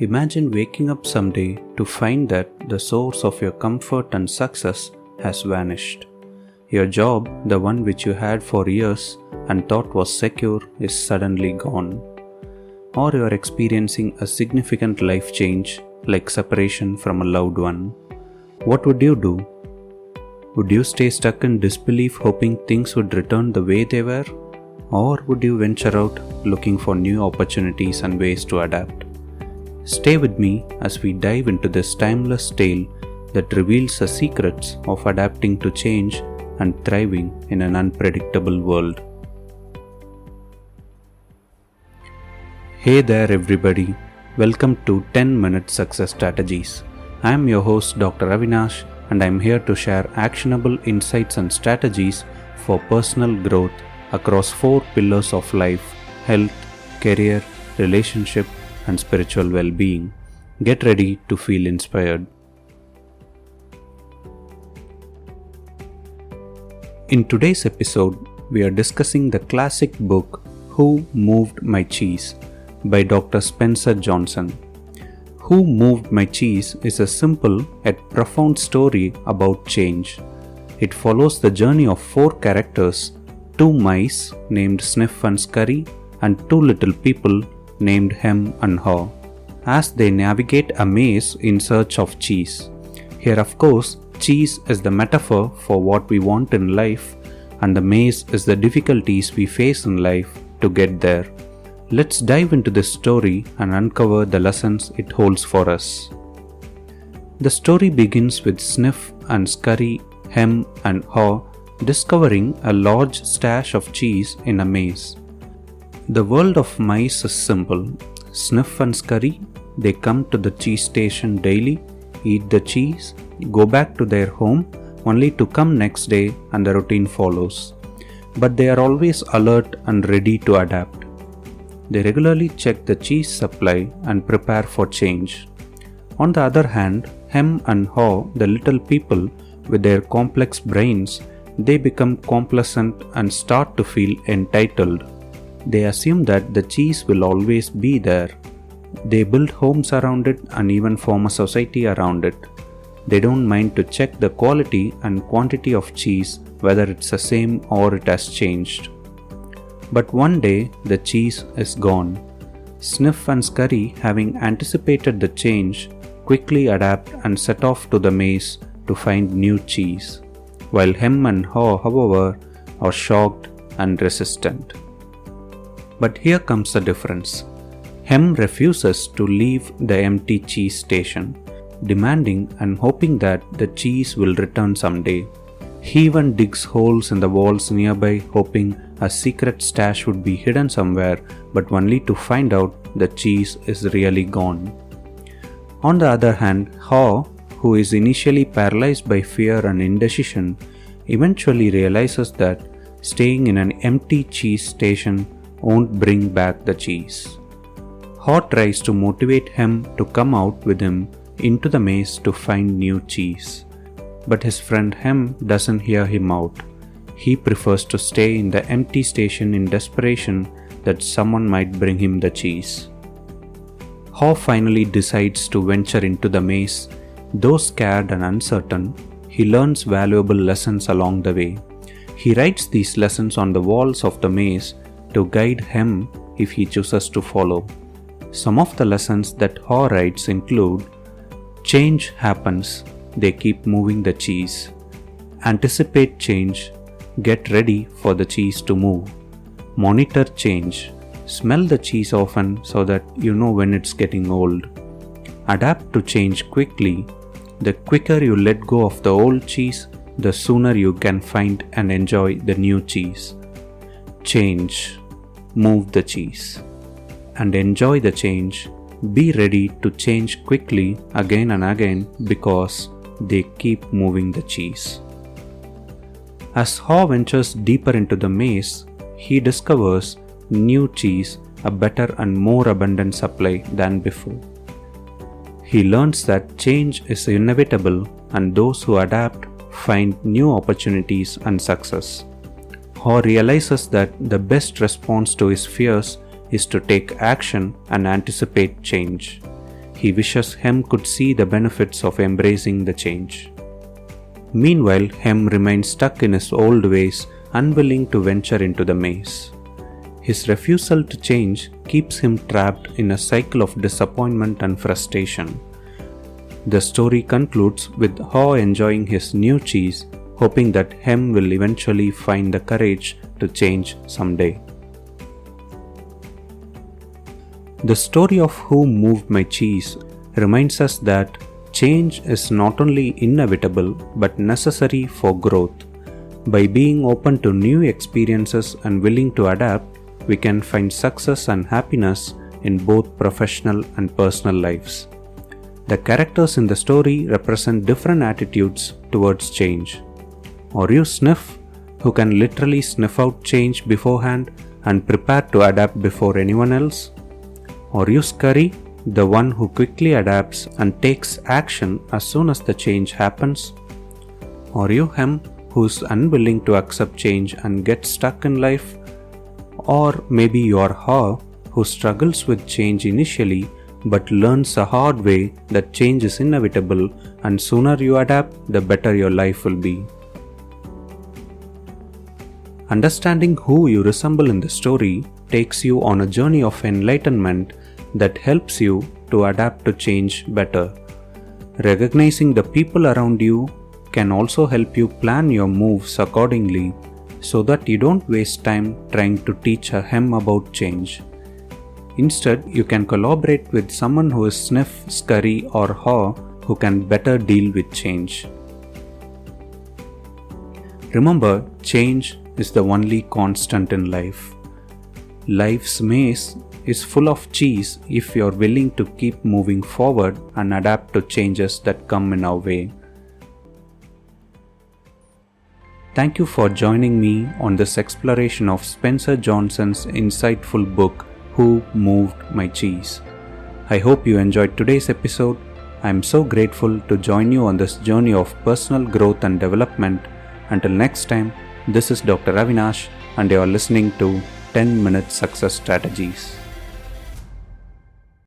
Imagine waking up someday to find that the source of your comfort and success has vanished. Your job, the one which you had for years and thought was secure, is suddenly gone. Or you are experiencing a significant life change like separation from a loved one. What would you do? Would you stay stuck in disbelief hoping things would return the way they were? Or would you venture out looking for new opportunities and ways to adapt? Stay with me as we dive into this timeless tale that reveals the secrets of adapting to change and thriving in an unpredictable world. Hey there everybody, welcome to 10-Minute Success Strategies. I am your host Dr. Avinash and I am here to share actionable insights and strategies for personal growth across 4 pillars of life: health, career, relationship, and spiritual well-being. Get ready to feel inspired. In today's episode, we are discussing the classic book Who Moved My Cheese by Dr. Spencer Johnson. Who Moved My Cheese is a simple yet profound story about change. It follows the journey of 4 characters, 2 mice named Sniff and Scurry and 2 little people named Hem and Haw, as they navigate a maze in search of cheese. Here, of course, cheese is the metaphor for what we want in life, and the maze is the difficulties we face in life to get there. Let's dive into this story and uncover the lessons it holds for us. The story begins with Sniff and Scurry, Hem and Haw discovering a large stash of cheese in a maze. The world of mice is simple. Sniff and Scurry, they come to the cheese station daily, eat the cheese, go back to their home, only to come next day and the routine follows. But they are always alert and ready to adapt. They regularly check the cheese supply and prepare for change. On the other hand, Hem and Haw, the little people with their complex brains, they become complacent and start to feel entitled. They assume that the cheese will always be there. They build homes around it and even form a society around it. They don't mind to check the quality and quantity of cheese, whether it's the same or it has changed. But one day, the cheese is gone. Sniff and Scurry, having anticipated the change, quickly adapt and set off to the maze to find new cheese, while Hem and Haw, however, are shocked and resistant. But here comes the difference. Hem refuses to leave the empty cheese station, demanding and hoping that the cheese will return someday. He even digs holes in the walls nearby, hoping a secret stash would be hidden somewhere, but only to find out the cheese is really gone. On the other hand, Haw, who is initially paralyzed by fear and indecision, eventually realizes that staying in an empty cheese station won't bring back the cheese. Haw tries to motivate Hem to come out with him into the maze to find new cheese. But his friend Hem doesn't hear him out. He prefers to stay in the empty station in desperation that someone might bring him the cheese. Haw finally decides to venture into the maze. Though scared and uncertain, he learns valuable lessons along the way. He writes these lessons on the walls of the maze to guide Hem if he chooses to follow. Some of the lessons that Haw writes include: change happens, they keep moving the cheese. Anticipate change, get ready for the cheese to move. Monitor change, smell the cheese often so that you know when it's getting old. Adapt to change quickly. The quicker you let go of the old cheese, the sooner you can find and enjoy the new cheese. Change, move the cheese, and enjoy the change. Be ready to change quickly again and again because they keep moving the cheese. As Haw ventures deeper into the maze, he discovers new cheese, a better and more abundant supply than before. He learns that change is inevitable and those who adapt find new opportunities and success. Haw realizes that the best response to his fears is to take action and anticipate change. he wishes Hem could see the benefits of embracing the change. Meanwhile, Hem remains stuck in his old ways, unwilling to venture into the maze. His refusal to change keeps him trapped in a cycle of disappointment and frustration. The story concludes with Haw enjoying his new cheese, hoping that Hem will eventually find the courage to change someday. The story of Who Moved My Cheese reminds us that change is not only inevitable but necessary for growth. By being open to new experiences and willing to adapt, we can find success and happiness in both professional and personal lives. The characters in the story represent different attitudes towards change. Are you Sniff, who can literally sniff out change beforehand and prepare to adapt before anyone else? Are you Scurry, the one who quickly adapts and takes action as soon as the change happens? Are you Hem, who's unwilling to accept change and gets stuck in life? Or maybe you are Haw, who struggles with change initially but learns a hard way that change is inevitable, and sooner you adapt, the better your life will be. Understanding who you resemble in the story takes you on a journey of enlightenment that helps you to adapt to change better. Recognizing the people around you can also help you plan your moves accordingly so that you don't waste time trying to teach a Hem about change. Instead, you can collaborate with someone who is Sniff, Scurry, or Haw who can better deal with change. Remember, change is the only constant in life. Life's maze is full of cheese if you're willing to keep moving forward and adapt to changes that come in our way. Thank you for joining me on this exploration of Spencer Johnson's insightful book, Who Moved My Cheese. I hope you enjoyed today's episode. I am so grateful to join you on this journey of personal growth and development. Until next time, this is Dr. Avinash and you are listening to 10-Minute Success Strategies.